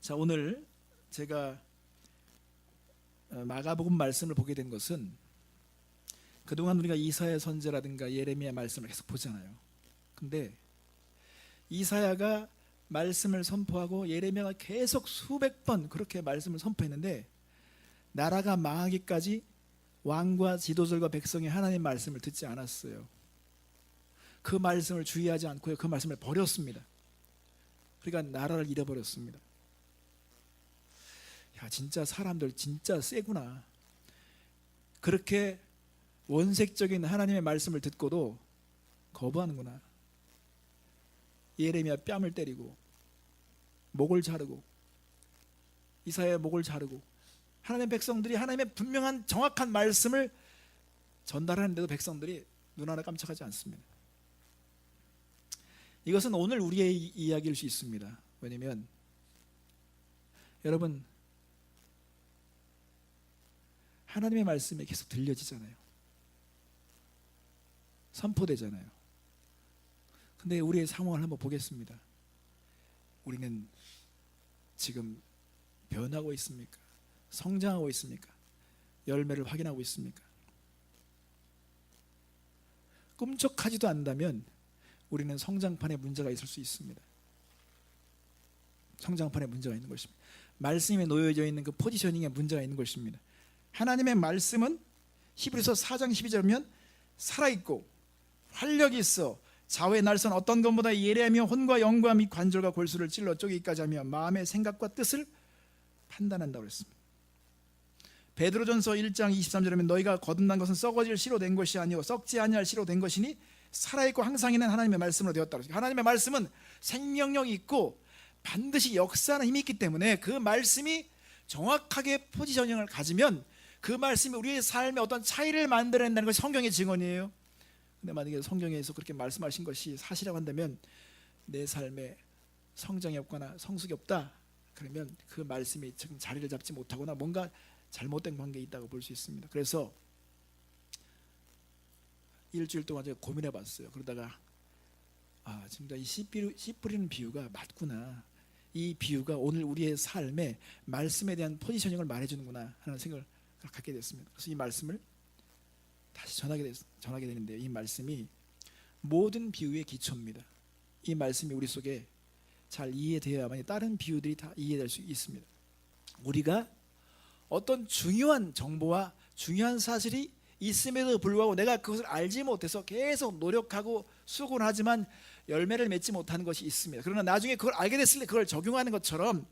자, 오늘 제가 마가복음 말씀을 보게 된 것은 그동안 우리가 이사야 선지라든가 예레미야 말씀을 계속 보잖아요. 근데 이사야가 말씀을 선포하고 예레미야가 계속 수백 번 그렇게 말씀을 선포했는데 나라가 망하기까지 왕과 지도자과 백성이 하나님의 말씀을 듣지 않았어요. 그 말씀을 주의하지 않고요, 그 말씀을 버렸습니다. 그러니까 나라를 잃어버렸습니다. 야, 진짜 사람들 진짜 세구나. 그렇게 원색적인 하나님의 말씀을 듣고도 거부하는구나. 예레미야 뺨을 때리고 목을 자르고 이사야 목을 자르고 하나님의 백성들이 하나님의 분명한 정확한 말씀을 전달하는데도 백성들이 눈 하나 깜짝하지 않습니다. 이것은 오늘 우리의 이야기일 수 있습니다. 왜냐하면 여러분, 하나님의 말씀이 계속 들려지잖아요. 선포되잖아요. 근데 우리의 상황을 한번 보겠습니다. 우리는 지금 변하고 있습니까? 성장하고 있습니까? 열매를 확인하고 있습니까? 꿈쩍하지도 않는다면 우리는 성장판에 문제가 있을 수 있습니다. 성장판에 문제가 있는 것입니다. 말씀에 놓여져 있는 그 포지셔닝에 문제가 있는 것입니다. 하나님의 말씀은 히브리서 4장 12절이면 살아있고 활력이 있어 좌우의 날선 어떤 것보다 예리하며 혼과 영과 및 관절과 골수를 찔러 쪼개기까지 하며 마음의 생각과 뜻을 판단한다고 그랬습니다. 베드로전서 1장 23절에 너희가 거듭난 것은 썩어질 씨로 된 것이 아니오 썩지 아니할 씨로 된 것이니 살아있고 항상 있는 하나님의 말씀으로 되었다. 하나님의 말씀은 생명력이 있고 반드시 역사하는 힘이 있기 때문에 그 말씀이 정확하게 포지셔닝을 가지면 그 말씀이 우리의 삶에 어떤 차이를 만들어낸다는 것이 성경의 증언이에요. 근데 만약에 성경에서 그렇게 말씀하신 것이 사실이라고 한다면 내 삶에 성장이 없거나 성숙이 없다, 그러면 그 말씀이 지금 자리를 잡지 못하거나 뭔가 잘못된 관계에 있다고 볼 수 있습니다. 그래서 일주일 동안 제가 고민해 봤어요. 그러다가 진짜 이 씨 뿌리는 비유가 맞구나. 이 비유가 오늘 우리의 삶에 말씀에 대한 포지셔닝을 말해주는구나 하는 생각을 갖게 됐습니다. 그래서 이 말씀을 다시 전하게 되는데요, 이 말씀이 모든 비유의 기초입니다. 이 말씀이 우리 속에 잘 이해되어야만 다른 비유들이 다 이해될 수 있습니다. 우리가 어떤 중요한 정보와 중요한 사실이 있음에도 불구하고 내가 그것을 알지 못해서 계속 노력하고 수고를 하지만 열매를 맺지 못하는 것이 있습니다. 그러나 나중에 그걸 알게 됐을 때 그걸 적용하는 것처럼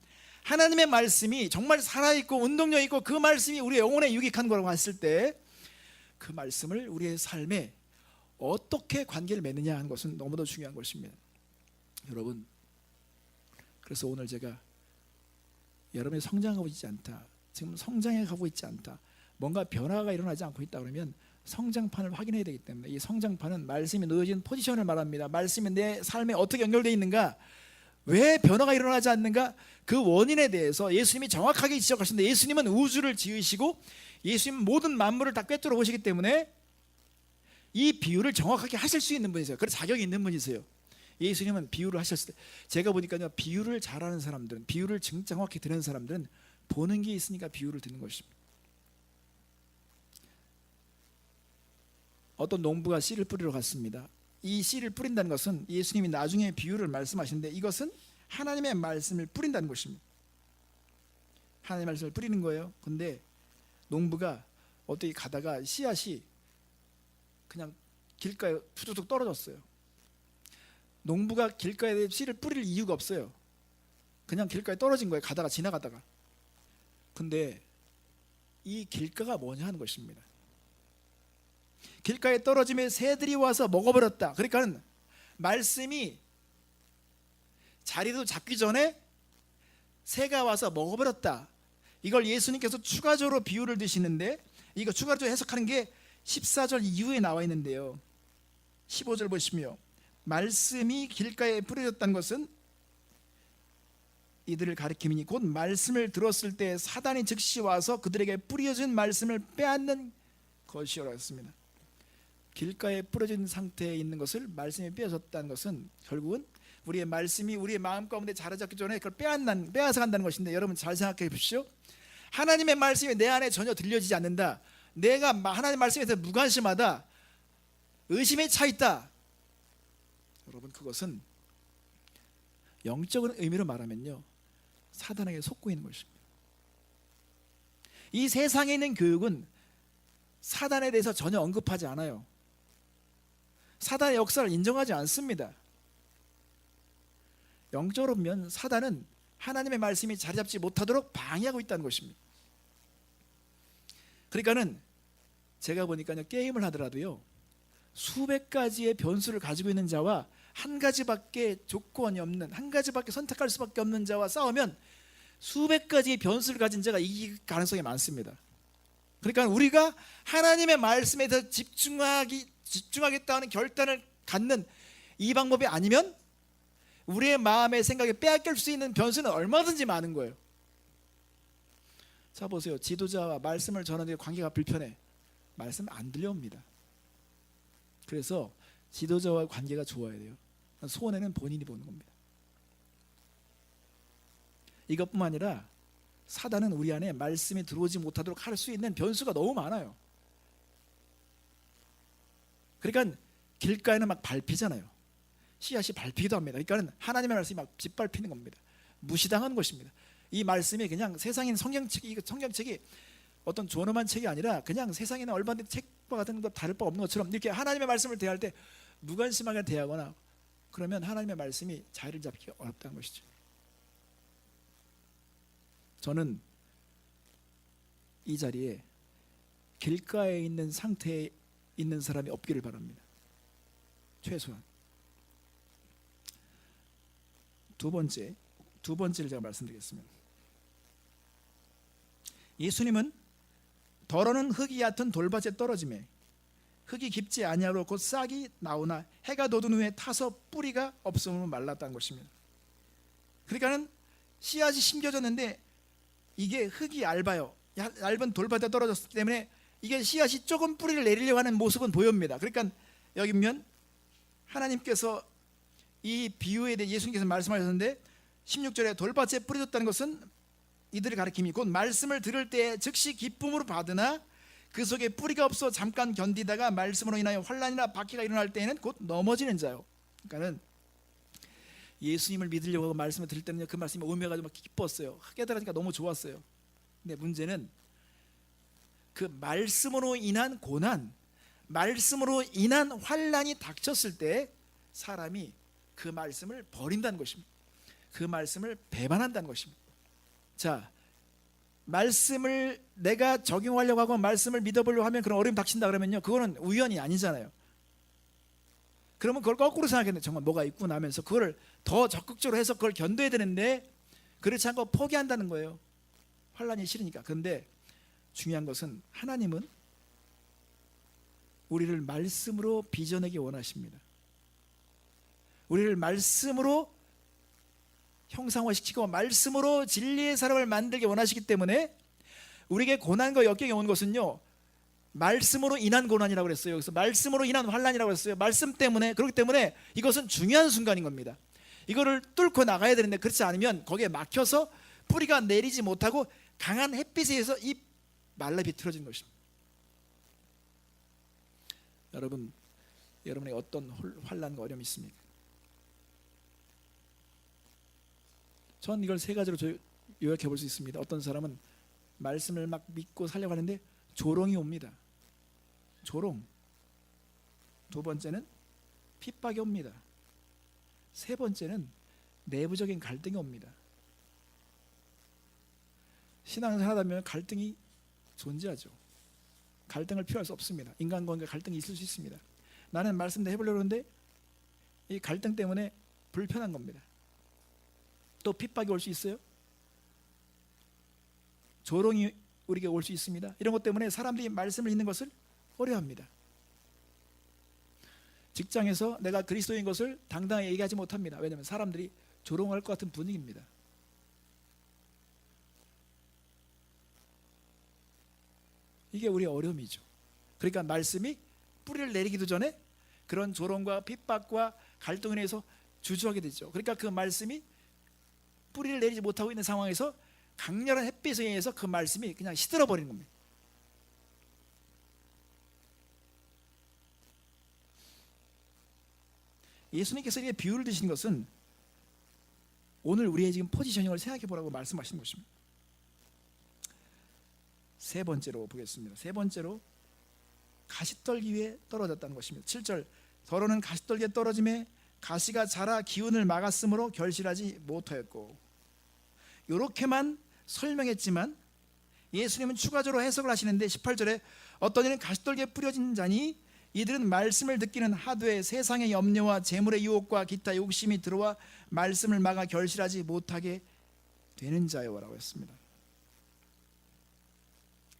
하나님의 말씀이 정말 살아있고 운동력 있고 그 말씀이 우리의 영혼에 유익한 거라고 했을 때 그 말씀을 우리의 삶에 어떻게 관계를 맺느냐 하는 것은 너무도 중요한 것입니다. 여러분, 그래서 오늘 제가 여러분이 성장하고 있지 않다, 지금 성장해 가고 있지 않다, 뭔가 변화가 일어나지 않고 있다 그러면 성장판을 확인해야 되기 때문에 이 성장판은 말씀이 놓여진 포지션을 말합니다. 말씀이 내 삶에 어떻게 연결되어 있는가, 왜 변화가 일어나지 않는가, 그 원인에 대해서 예수님이 정확하게 지적하시는데 예수님은 우주를 지으시고 예수님은 모든 만물을 다 꿰뚫어 보시기 때문에 이 비유를 정확하게 하실 수 있는 분이세요. 그래서 자격이 있는 분이세요. 예수님은 비유를 하셨을 때 제가 보니까요, 비유를 잘하는 사람들은, 비유를 정확히 듣는 사람들은 보는 게 있으니까 비유를 듣는 것입니다. 어떤 농부가 씨를 뿌리러 갔습니다. 이 씨를 뿌린다는 것은 예수님이 나중에 비유를 말씀하시는데 이것은 하나님의 말씀을 뿌린다는 것입니다. 하나님의 말씀을 뿌리는 거예요. 근데 농부가 어떻게 가다가 씨앗이 그냥 길가에 툭툭 떨어졌어요. 농부가 길가에 씨를 뿌릴 이유가 없어요. 그냥 길가에 떨어진 거예요, 가다가 지나가다가. 근데 이 길가가 뭐냐 하는 것입니다. 길가에 떨어지면 새들이 와서 먹어버렸다. 그러니까 말씀이 자리도 잡기 전에 새가 와서 먹어버렸다. 이걸 예수님께서 추가적으로 비유를 드시는데 이거 추가적으로 해석하는 게 14절 이후에 나와 있는데요, 15절 보시며 말씀이 길가에 뿌려졌다는 것은 이들을 가리킴이니 곧 말씀을 들었을 때 사단이 즉시 와서 그들에게 뿌려진 말씀을 빼앗는 것이라고 했습니다. 길가에 뿌려진 상태에 있는 것을 말씀이 빼앗았다는 것은 결국은 우리의 말씀이 우리의 마음 가운데 자리 잡기 전에 그걸 빼앗아 간다는 것인데, 여러분 잘 생각해 보십시오. 하나님의 말씀이 내 안에 전혀 들려지지 않는다, 내가 하나님의 말씀에 무관심하다, 의심에 차 있다, 여러분 그것은 영적인 의미로 말하면요, 사단에게 속고 있는 것입니다. 이 세상에 있는 교육은 사단에 대해서 전혀 언급하지 않아요. 사단의 역사를 인정하지 않습니다. 영적으로 보면 사단은 하나님의 말씀이 자리 잡지 못하도록 방해하고 있다는 것입니다. 그러니까는 제가 보니까요, 게임을 하더라도요, 수백 가지의 변수를 가지고 있는 자와 한 가지밖에 조건이 없는, 한 가지밖에 선택할 수밖에 없는 자와 싸우면 수백 가지의 변수를 가진 자가 이길 가능성이 많습니다. 그러니까 우리가 하나님의 말씀에 더 집중하겠다는 결단을 갖는 이 방법이 아니면 우리의 마음의 생각에 빼앗길 수 있는 변수는 얼마든지 많은 거예요. 자 보세요, 지도자와 말씀을 전하는데 관계가 불편해, 말씀 안 들려옵니다. 그래서 지도자와 관계가 좋아야 돼요. 손해는 본인이 보는 겁니다. 이것뿐만 아니라 사단은 우리 안에 말씀이 들어오지 못하도록 할 수 있는 변수가 너무 많아요. 그러니까 길가에는 막 밟히잖아요. 씨앗이 밟히기도 합니다. 그러니까 하나님의 말씀이 막 짓밟히는 겁니다. 무시당하는 것입니다. 이 말씀이 그냥 세상인 성경책이 어떤 존엄한 책이 아니라 그냥 세상에 있는 얼마든지 책과 같은 거 다를 바 없는 것처럼 이렇게 하나님의 말씀을 대할 때 무관심하게 대하거나 그러면 하나님의 말씀이 자리를 잡기 어렵다는 것이죠. 저는 이 자리에 길가에 있는 상태에 있는 사람이 없기를 바랍니다. 최소한. 두 번째를 제가 말씀드리겠습니다. 예수님은 더러는 흙이 얕은 돌밭에 떨어지매 흙이 깊지 아니하로 곧 싹이 나오나 해가 돋은 후에 타서 뿌리가 없으면 말랐다는 것입니다. 그러니까는 씨앗이 심겨졌는데 이게 흙이 얇아요. 얇은 돌밭에 떨어졌기 때문에 이게 씨앗이 조금 뿌리를 내리려고 하는 모습은 보입니다. 그러니까 여기 보면 하나님께서 이 비유에 대해 예수님께서 말씀하셨는데 16절에 돌밭에 뿌려졌다는 것은 이들을 가리킴이 곧 말씀을 들을 때 즉시 기쁨으로 받으나 그 속에 뿌리가 없어 잠깐 견디다가 말씀으로 인하여 환난이나 박해가 일어날 때에는 곧 넘어지는 자요. 그러니까는 예수님을 믿으려고 하고 말씀을 들을 때는 그 말씀이 오며가지고 막 기뻤어요. 깨달으니까 너무 좋았어요. 근데 문제는 그 말씀으로 인한 고난, 말씀으로 인한 환난이 닥쳤을 때 사람이 그 말씀을 버린다는 것입니다. 그 말씀을 배반한다는 것입니다. 자, 말씀을 내가 적용하려고 하고 말씀을 믿어보려고 하면 그런 어려움이 닥친다 그러면요, 그거는 우연이 아니잖아요. 그러면 그걸 거꾸로 생각했는데 정말 뭐가 있구나 하면서 그걸 더 적극적으로 해서 그걸 견뎌야 되는데 그렇지 않고 포기한다는 거예요. 환난이 싫으니까. 그런데 중요한 것은 하나님은 우리를 말씀으로 빚어내기 원하십니다. 우리를 말씀으로 형상화시키고 말씀으로 진리의 사람을 만들기 원하시기 때문에 우리에게 고난과 역경이 온 것은요, 말씀으로 인한 고난이라고 그랬어요. 그래서 말씀으로 인한 환난이라고 그랬어요. 말씀 때문에. 그렇기 때문에 이것은 중요한 순간인 겁니다. 이거를 뚫고 나가야 되는데 그렇지 않으면 거기에 막혀서 뿌리가 내리지 못하고 강한 햇빛에 의해서 이 말라 비틀어지는 것입니다. 여러분에게 어떤 환난과 어려움이 있습니까? 전 이걸 세 가지로 요약해 볼 수 있습니다. 어떤 사람은 말씀을 막 믿고 살려고 하는데 조롱이 옵니다. 조롱. 두 번째는 핍박이 옵니다. 세 번째는 내부적인 갈등이 옵니다. 신앙생활 하다 보면 갈등이 존재하죠. 갈등을 피할 수 없습니다. 인간관계 갈등이 있을 수 있습니다. 나는 말씀도 해보려고 하는데 이 갈등 때문에 불편한 겁니다. 또 핍박이 올 수 있어요. 조롱이 우리에게 올 수 있습니다. 이런 것 때문에 사람들이 말씀을 읽는 것을 어려워합니다. 직장에서 내가 그리스도인 것을 당당하게 얘기하지 못합니다. 왜냐하면 사람들이 조롱할 것 같은 분위기입니다. 이게 우리의 어려움이죠. 그러니까 말씀이 뿌리를 내리기도 전에 그런 조롱과 핍박과 갈등에 의해서 주저하게 되죠. 그러니까 그 말씀이 뿌리를 내리지 못하고 있는 상황에서 강렬한 햇빛에 의해서 그 말씀이 그냥 시들어 버리는 겁니다. 예수님께서 이렇게 비유를 드신 것은 오늘 우리의 지금 포지셔닝을 생각해 보라고 말씀하시는 것입니다. 세 번째로 보겠습니다. 세 번째로 가시떨기 위에 떨어졌다는 것입니다. 7절, 더러는 가시떨기에 떨어짐에 가시가 자라 기운을 막았으므로 결실하지 못하였고. 이렇게만 설명했지만 예수님은 추가적으로 해석을 하시는데 18절에 어떤 이는 가시떨기에 뿌려진 자니 이들은 말씀을 듣기는 하되 세상의 염려와 재물의 유혹과 기타 욕심이 들어와 말씀을 막아 결실하지 못하게 되는 자요라고 했습니다.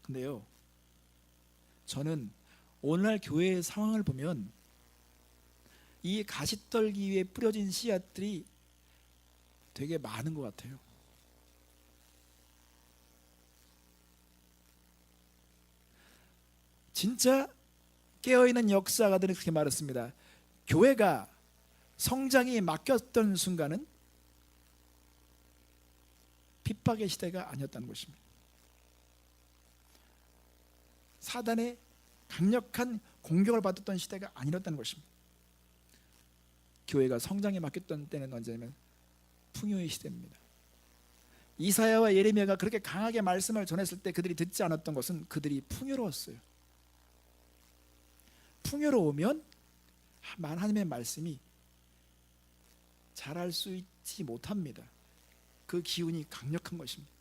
근데요, 저는 오늘날 교회의 상황을 보면 이 가시떨기 위에 뿌려진 씨앗들이 되게 많은 것 같아요. 진짜 깨어있는 역사가들은 그렇게 말했습니다. 교회가 성장이 막혔던 순간은 핍박의 시대가 아니었다는 것입니다. 사단의 강력한 공격을 받았던 시대가 아니었다는 것입니다. 교회가 성장에 막혔던 때는 언제냐면 풍요의 시대입니다. 이사야와 예레미야가 그렇게 강하게 말씀을 전했을 때 그들이 듣지 않았던 것은 그들이 풍요로웠어요. 풍요로우면 하나님의 말씀이 자랄 수 있지 못합니다. 그 기운이 강력한 것입니다.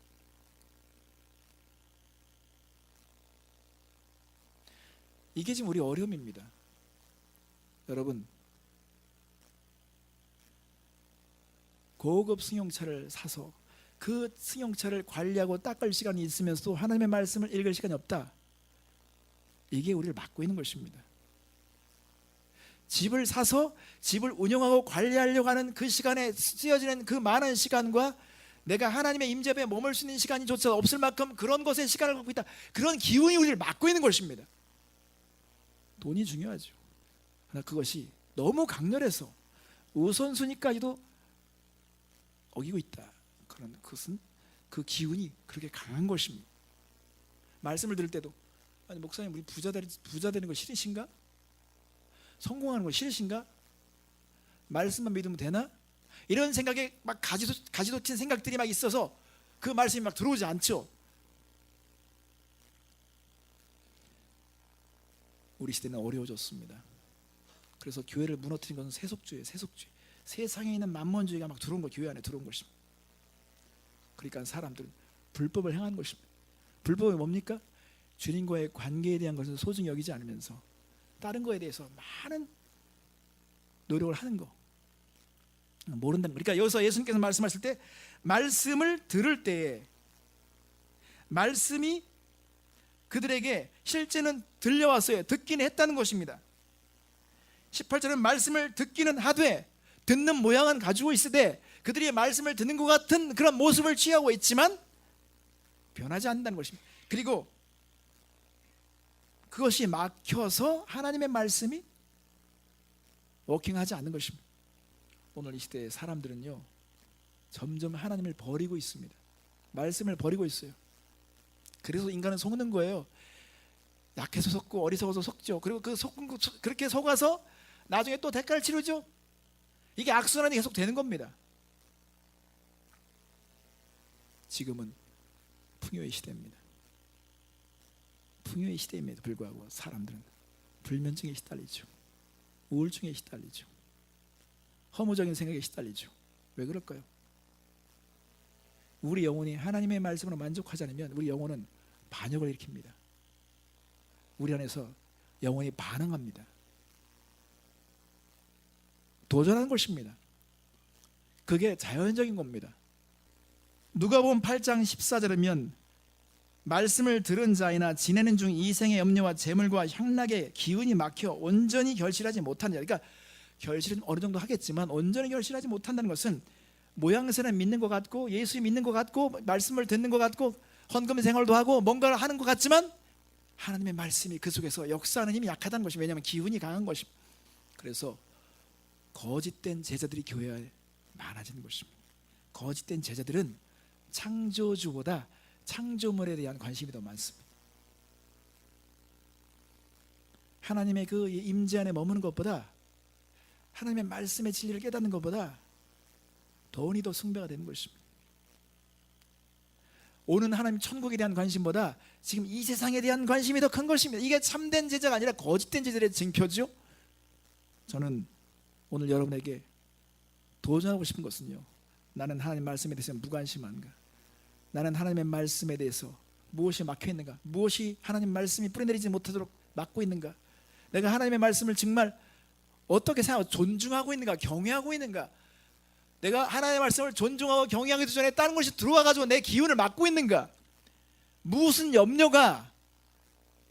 이게 지금 우리 어려움입니다. 여러분, 고급 승용차를 사서 그 승용차를 관리하고 닦을 시간이 있으면서도 하나님의 말씀을 읽을 시간이 없다. 이게 우리를 막고 있는 것입니다. 집을 사서 집을 운영하고 관리하려고 하는 그 시간에 쓰여지는 그 많은 시간과 내가 하나님의 임재 앞에 머물 수 있는 시간이 조차 없을 만큼 그런 것에 시간을 갖고 있다. 그런 기운이 우리를 막고 있는 것입니다. 돈이 중요하죠. 그러나 그것이 너무 강렬해서 우선순위까지도 어기고 있다. 그런 그것은 그 기운이 그렇게 강한 것입니다. 말씀을 들을 때도 아니 목사님 우리 부자 되는 거 싫으신가? 성공하는 거 싫으신가? 말씀만 믿으면 되나? 이런 생각에 막 가지도친 생각들이 막 있어서 그 말씀이 막 들어오지 않죠. 우리 시대는 어려워졌습니다. 그래서 교회를 무너뜨린 것은 세속주의예요. 세속주의. 세상에 있는 만몬주의가 막 들어온 거, 교회 안에 들어온 것입니다. 그러니까 사람들은 불법을 행하는 것입니다. 불법이 뭡니까? 주님과의 관계에 대한 것을 소중히 여기지 않으면서 다른 거에 대해서 많은 노력을 하는 거 모른다는 거. 그러니까 여기서 예수님께서 말씀하실 때 말씀을 들을 때에 말씀이 그들에게 실제는 들려왔어요. 듣기는 했다는 것입니다. 18절은 말씀을 듣기는 하되 듣는 모양은 가지고 있으되 그들이 말씀을 듣는 것 같은 그런 모습을 취하고 있지만 변하지 않는다는 것입니다. 그리고 그것이 막혀서 하나님의 말씀이 워킹하지 않는 것입니다. 오늘 이 시대의 사람들은요 점점 하나님을 버리고 있습니다. 말씀을 버리고 있어요. 그래서 인간은 속는 거예요. 약해서 속고 어리석어서 속죠. 그리고 그렇게 속아서 나중에 또 대가를 치르죠. 이게 악순환이 계속 되는 겁니다. 지금은 풍요의 시대입니다. 풍요의 시대임에도 불구하고 사람들은 불면증에 시달리죠. 우울증에 시달리죠. 허무적인 생각에 시달리죠. 왜 그럴까요? 우리 영혼이 하나님의 말씀으로 만족하지 않으면 우리 영혼은 반역을 일으킵니다. 우리 안에서 영혼이 반항합니다. 도전하는 것입니다. 그게 자연적인 겁니다. 누가복음 8장 14절이면 말씀을 들은 자이나 지내는 중 이생의 염려와 재물과 향락의 기운이 막혀 온전히 결실하지 못한 자. 그러니까 결실은 어느 정도 하겠지만 온전히 결실하지 못한다는 것은 모양새는 믿는 것 같고 예수 믿는 것 같고 말씀을 듣는 것 같고 헌금 생활도 하고 뭔가를 하는 것 같지만 하나님의 말씀이 그 속에서 역사하는 힘이 약하다는 것이 왜냐하면 기운이 강한 것입니다. 그래서 거짓된 제자들이 교회에 많아지는 것입니다. 거짓된 제자들은 창조주보다 창조물에 대한 관심이 더 많습니다. 하나님의 그 임재 안에 머무는 것보다, 하나님의 말씀의 진리를 깨닫는 것보다 돈이 더 숭배가 되는 것입니다. 오는 하나님 천국에 대한 관심보다 지금 이 세상에 대한 관심이 더 큰 것입니다. 이게 참된 제자가 아니라 거짓된 제자의 증표죠. 저는 오늘 여러분에게 도전하고 싶은 것은요, 나는 하나님 말씀에 대해서 무관심한가? 나는 하나님의 말씀에 대해서 무엇이 막혀있는가? 무엇이 하나님 말씀이 뿌리내리지 못하도록 막고 있는가? 내가 하나님의 말씀을 정말 어떻게 생각하고 존중하고 있는가? 경외하고 있는가? 내가 하나님의 말씀을 존중하고 경외하기 전에 다른 것이 들어와가지고 내 기운을 막고 있는가? 무슨 염려가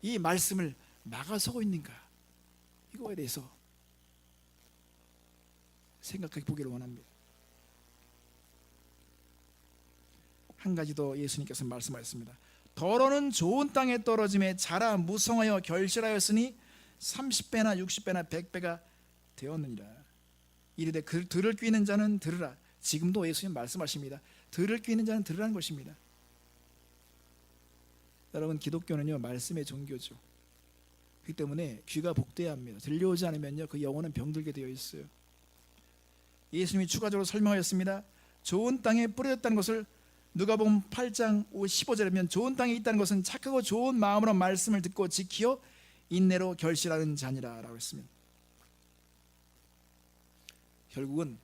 이 말씀을 막아서고 있는가? 이거에 대해서 생각해 보기를 원합니다. 한 가지 더 예수님께서 말씀하셨습니다. 더러는 좋은 땅에 떨어짐에 자라 무성하여 결실하였으니 30배나 60배나 100배가 되었느니라. 이르되 들을 뀌는 자는 들으라. 지금도 예수님 말씀하십니다. 들을 뀌는 자는 들으라는 것입니다. 여러분, 기독교는요 말씀의 종교죠. 그렇기 때문에 귀가 복되어야 합니다. 들려오지 않으면요 그 영혼은 병들게 되어 있어요. 예수님이 추가적으로 설명하였습니다. 좋은 땅에 뿌려졌다는 것을 누가복음 8장 15절에 보면 좋은 땅에 있다는 것은 착하고 좋은 마음으로 말씀을 듣고 지키어 인내로 결실하는 자니라 라고 했습니다. 결국은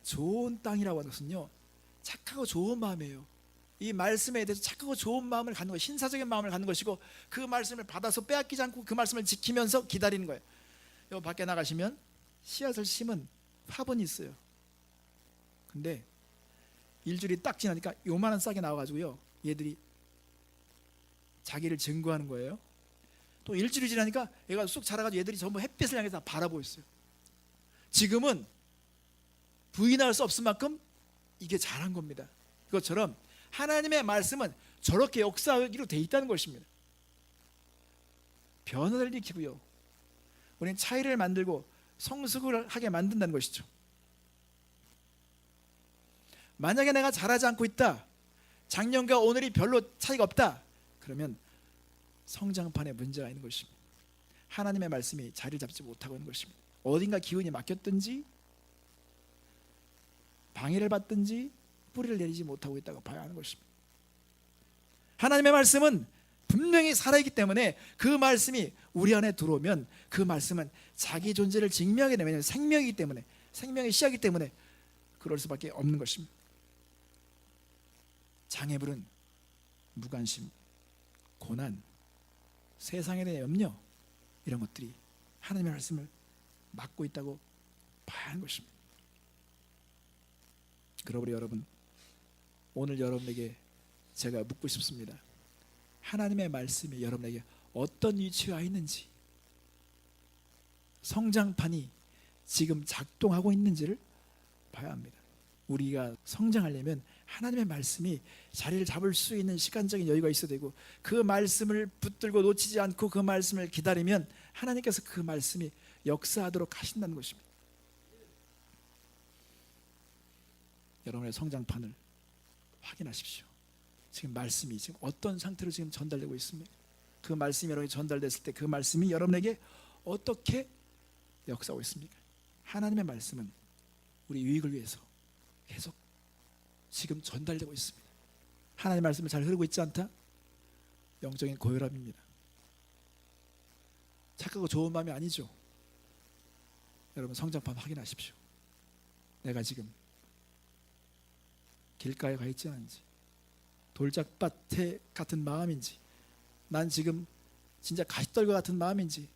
좋은 땅이라고 하는 것은요 착하고 좋은 마음이에요. 이 말씀에 대해서 착하고 좋은 마음을 갖는 것, 신사적인 마음을 갖는 것이고, 그 말씀을 받아서 빼앗기지 않고 그 말씀을 지키면서 기다리는 거예요. 여기 밖에 나가시면 씨앗을 심은 화분이 있어요. 근데 일주일이 딱 지나니까 요만한 싹이 나와가지고요 얘들이 자기를 증거하는 거예요. 또 일주일이 지나니까 얘가 쑥 자라가지고 얘들이 전부 햇빛을 향해서 바라보고 있어요. 지금은 부인할 수 없을 만큼 이게 자란 겁니다. 그것처럼 하나님의 말씀은 저렇게 역사하기로 돼 있다는 것입니다. 변화를 일으키고요, 우리는 차이를 만들고 성숙을 하게 만든다는 것이죠. 만약에 내가 잘하지 않고 있다, 작년과 오늘이 별로 차이가 없다, 그러면 성장판에 문제가 있는 것입니다. 하나님의 말씀이 자리를 잡지 못하고 있는 것입니다. 어딘가 기운이 막혔든지 방해를 받든지 뿌리를 내리지 못하고 있다고 봐야 하는 것입니다. 하나님의 말씀은 분명히 살아있기 때문에 그 말씀이 우리 안에 들어오면 그 말씀은 자기 존재를 증명하게 되면, 생명이기 때문에, 생명의 씨앗이기 때문에 그럴 수밖에 없는 것입니다. 장애물은 무관심, 고난, 세상에 대한 염려, 이런 것들이 하나님의 말씀을 막고 있다고 봐야 하는 것입니다. 그러므로 여러분, 오늘 여러분에게 제가 묻고 싶습니다. 하나님의 말씀이 여러분에게 어떤 위치에 와 있는지, 성장판이 지금 작동하고 있는지를 봐야 합니다. 우리가 성장하려면 하나님의 말씀이 자리를 잡을 수 있는 시간적인 여유가 있어야 되고, 그 말씀을 붙들고 놓치지 않고 그 말씀을 기다리면 하나님께서 그 말씀이 역사하도록 하신다는 것입니다. 여러분의 성장판을 확인하십시오. 지금 말씀이 지금 어떤 상태로 지금 전달되고 있습니까? 그 말씀이 여러분에게 전달됐을 때 그 말씀이 여러분에게 어떻게 역사하고 있습니까? 하나님의 말씀은 우리 유익을 위해서 계속 지금 전달되고 있습니다. 하나님의 말씀을 잘 흐르고 있지 않다? 영적인 고혈압입니다. 착하고 좋은 마음이 아니죠. 여러분, 성장판 확인하십시오. 내가 지금 길가에 가 있지 않은지, 돌짝밭에 같은 마음인지, 난 지금 진짜 가시떨과 같은 마음인지,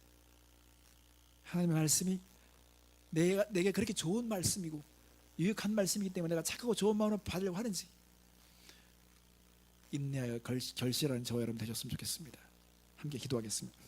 하나님의 말씀이 내게 그렇게 좋은 말씀이고 유익한 말씀이기 때문에 내가 착하고 좋은 마음으로 받으려고 하는지, 인내하여 결실하는 저와 여러분 되셨으면 좋겠습니다. 함께 기도하겠습니다.